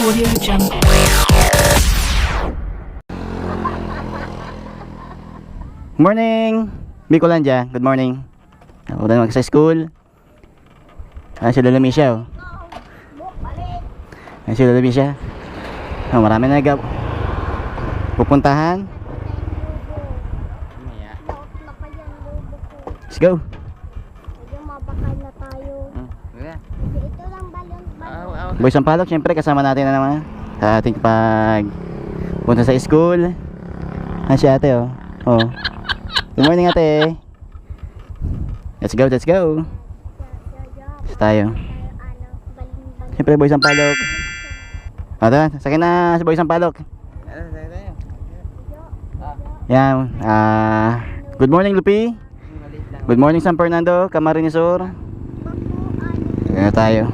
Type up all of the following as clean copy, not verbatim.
Audio Jungle. Morning! Bicolandia, good morning. Ako na sa school. Si Lola Misha, oh. Si Lola Misha. Marami na pupuntahan. Let's go. Medyo mabakal na tayo. Kasi ito lang balon. Boy Sampalok, syempre kasama natin na naman sa ating pag punta sa school. Si ate, oh. Oh. Good morning, ate. Let's go, let's go. Let's tayo. Siyempre, Boy Sampalok. Tara, sakin na si Boy Sampalok. Yan. Good morning, Lupi. Good morning, San Fernando, Camarines Sur. Yan tayo.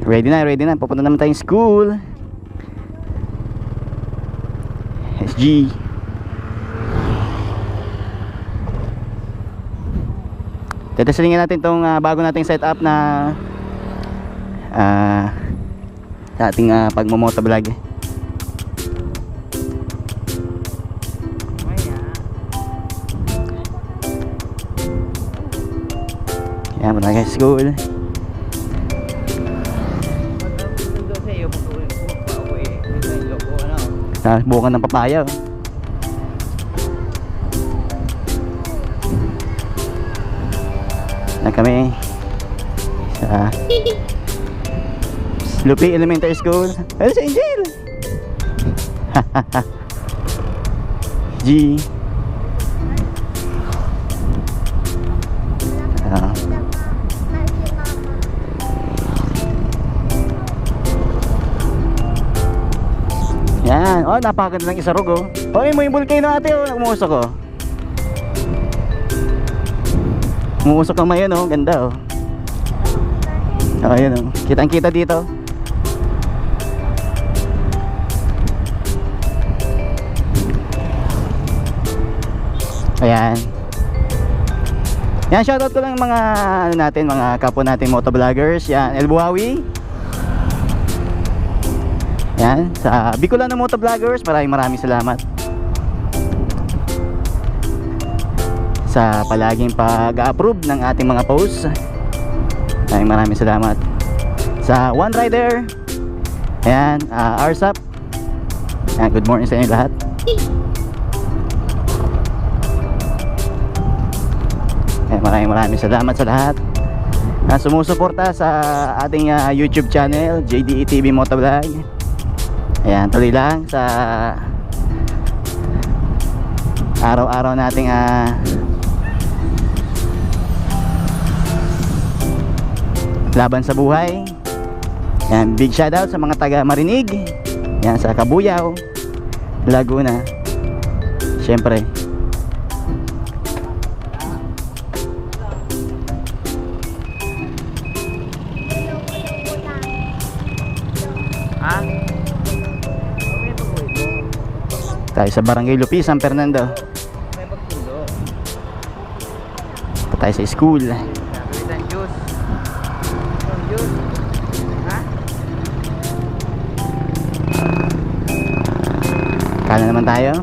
Ready na. Pupunta naman tayong school. SG. Tetasilingin natin itong bago nating setup na sa ating pagmomotovlog. Yan, muna guys, school. Bukan ng papaya, oh. Na kami sa Lupi Elementary School. Ayun si Angel. G. Yan. Oh, napakaganda ng Isarog, oh. Oh, mo yung volcano ate, oh. Umuusok, oh. Umuusok ang mayon, oh. Ganda, oh. Oh, yun, oh. Kitang-kita dito. Ayan. Yan, shoutout ko lang mga ano natin, mga kapwa natin motovloggers. Yan, El Buhawi. Yan, sa Bicolano Motovloggers, maraming salamat sa palaging pag-approve ng ating mga posts. Maraming salamat sa One Rider. Ayan, RSAP. Ayan, good morning sa inyo lahat. Ayan, maraming salamat sa lahat na sumusuporta sa ating YouTube channel, JDE TV Motovlog. Ayan, tuloy lang sa araw-araw nating laban sa buhay. Yan, big shoutout sa mga taga Marinig. Yan, sa Kabuyao, Laguna. Syempre. Tayo sa Barangay Lupi, San Fernando. Tayo sa school. Kala naman tayo.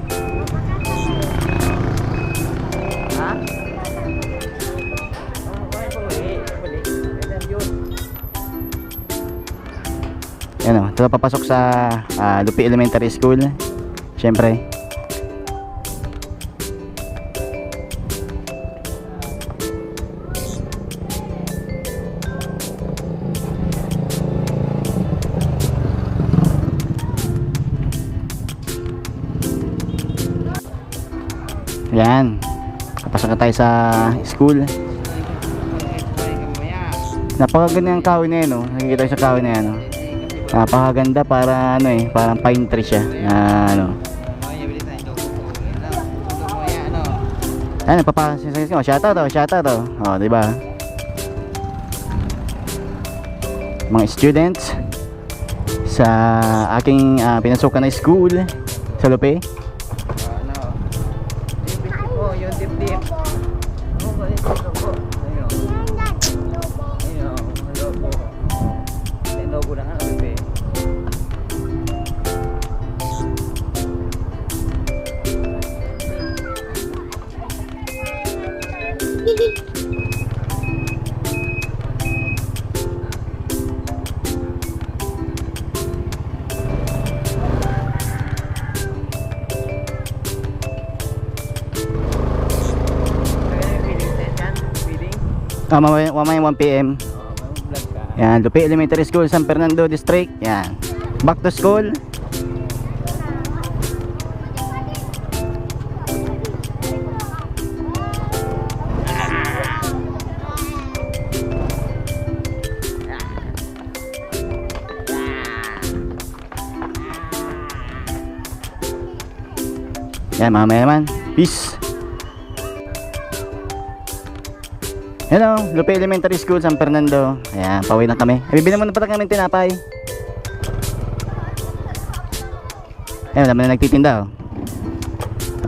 Yan, o, ito papasok sa Lupi Elementary School. Siyempre. Yan, kapasok na tayo sa school. Napakaganda yung kahoy na yan, oh. Nakikita ko sa kahoy na yan, oh. Napakaganda, para ano eh, parang pine tree siya na ano. Ayan, nagpapasinsin ko, shoutout, oh, diba? Mga students sa aking pinasukan na school sa Lupi. Mamaya 1 PM. Yan, Lupi Elementary School, San Fernando District. Yan. Back to school. Yan, mamaya naman. Peace. Hello, Lupi Elementary School, San Fernando. Ayan, pauwi na kami. Bibili muna pala kami tinapay. Ayan, naman na nagtitinda, oh.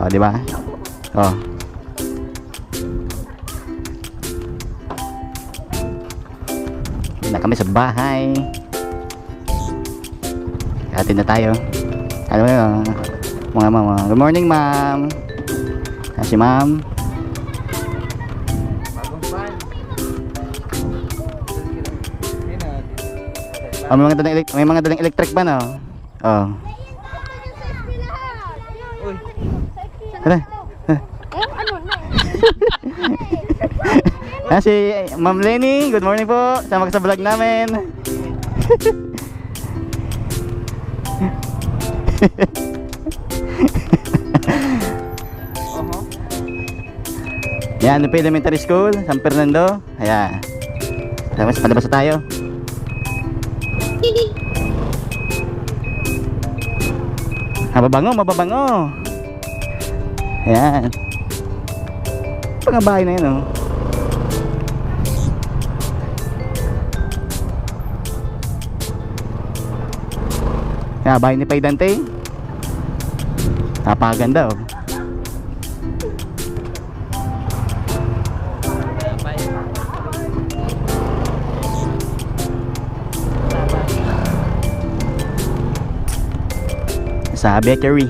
Oh, di ba? Oh. Uwi na kami sa bahay. Atin na tayo. Ano yun? Mga mama. Good morning, ma'am. Si ma'am. Oh, may mga dalang electric ban, oh. Oh. Tara. Si Ma'am Lenny, good morning po. Sama ka sa vlog namin. Yan, Lupi Elementary School, San Fernando. Ayan. Tapos palabas na tayo. Mababango, mababango. Ayan. Pangabahay na yun, oh. Ayan, bahay ni Pai Dante. Napakaganda, oh. Sa bakery.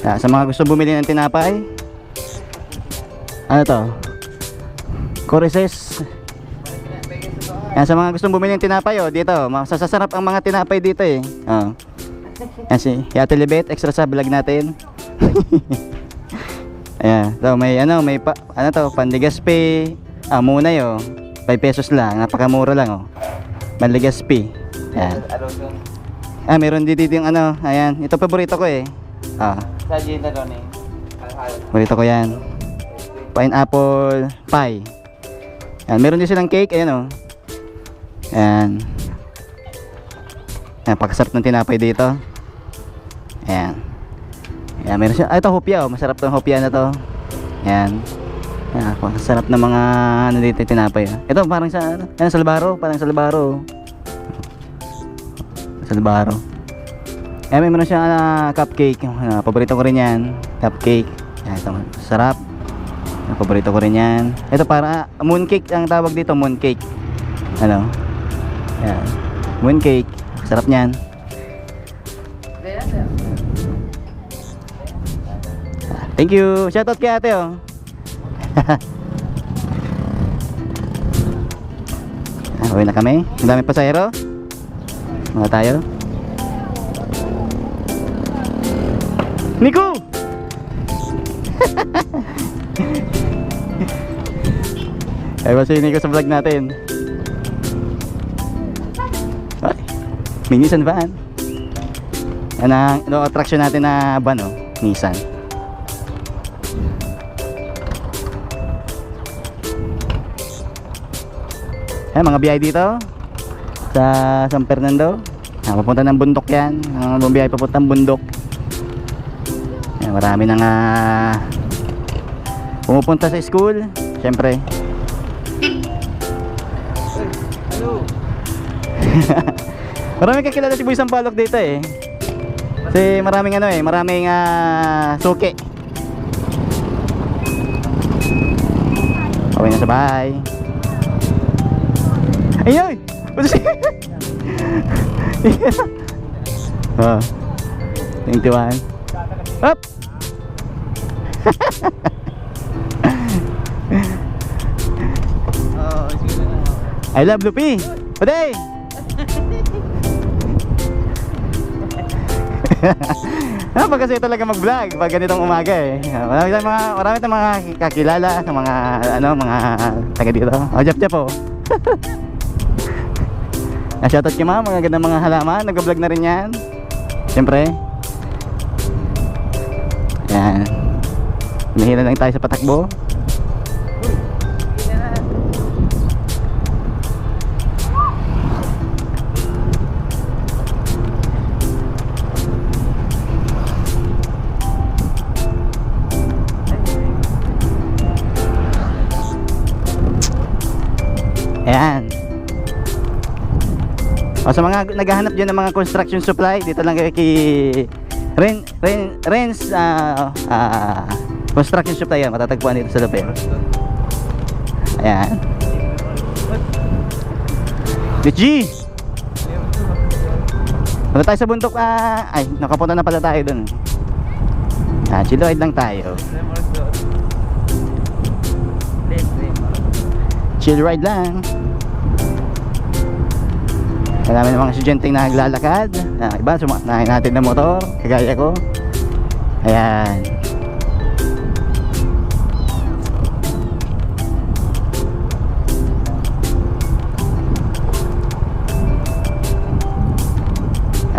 Sa mga gusto bumili ng tinapay, ano to? Corices. Yan, sa mga gusto bumili ng tinapay, oh, dito, masasarap ang mga tinapay dito, eh. Oh. Yan si Ate Libet, extra sa vlog natin. Ayan, so may may ano to, Panligaspi, Munay, oh, 5 pesos lang, napakamura lang, oh. Panligaspi. Ayan. Meron dito yung ayan, ito paborito ko, eh. Sa Gina doon, eh. Paborito ko yan. Pineapple pie. Ayan, meron din silang cake, ayan, oh. Ayan. Ayan, pakasarap ng tinapay dito. Ayan. Ayan, meron siya. Ito hopya, oh. Masarap tong hopya na to. Ayan. Ayan, masarap na mga dito tinapay, oh. Ito parang sa salbaro, parang salbaro. Salbaro. Ayan, meron siya cupcake. Paborito ko rin yan. Cupcake. Ayan, ito, sarap. Paborito ko rin yan. Ito para mooncake ang tawag dito, mooncake. Ano? Ayan. Mooncake. Sarap niyan. Thank you. Shoutout kay ate, oh. Uwi na kami. Ang daming pasahero. Mga tayo. Nico! Ay, basta Nico sa vlog natin. Ay, may Nissan van. Yan ang attraction natin na van, oh. Nissan. Ayan, mga biyahe dito sa San Fernando. Papunta ng bundok yan. Mga biyahe papunta ng bundok. Ayan, marami nang pumupunta sa school. Siyempre. Maraming kakilala si Boy Sampalok dito, eh. Kasi maraming maraming suki. Pauwi na sa bahay. Ayun! Oh, 21. Up! I love Lupi! Paday! Pag kasi talaga mag-vlog pag ganitong umaga eh. Marami tayong mga kakilala sa mga mga taga dito. Jap oh. Shoutout kay ma'am, mga gandang mga halaman, nag-vlog na rin 'yan. Siyempre. Yan. Nahihila lang tayo sa patakbo. Ayan. O sa mga naghahanap dyan ng mga construction supply, dito lang kayo kay Ren's construction supply yan. Matatagpuan dito sa Lupero. Ayan. G! Punta tayo sa bundok. Ay, nakapunta na pala tayo dun. Chill ride lang tayo. Chill ride lang. Marami ng mga estudyanteng naglalakad. Iba, sumaknahin natin ng motor. Kagaya ko. Ayan.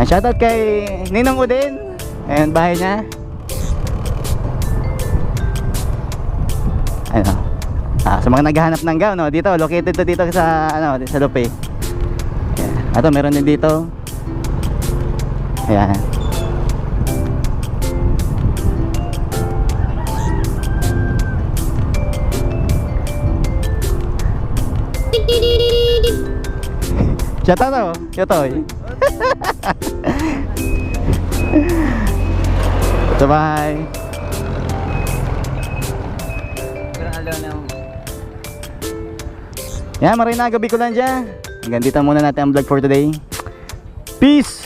Shoutout kay Ninong Udin. Ayan, bahay niya. Ano? Sa mga naghahanap ng gown, no? Dito, located to dito sa sa Lupe. Ato, meron din dito. Ayan. Shoutout to, Yotoy. So bye. Yan, maray na gabi ko lang dyan. Hanggang dito muna natin ang vlog for today. Peace!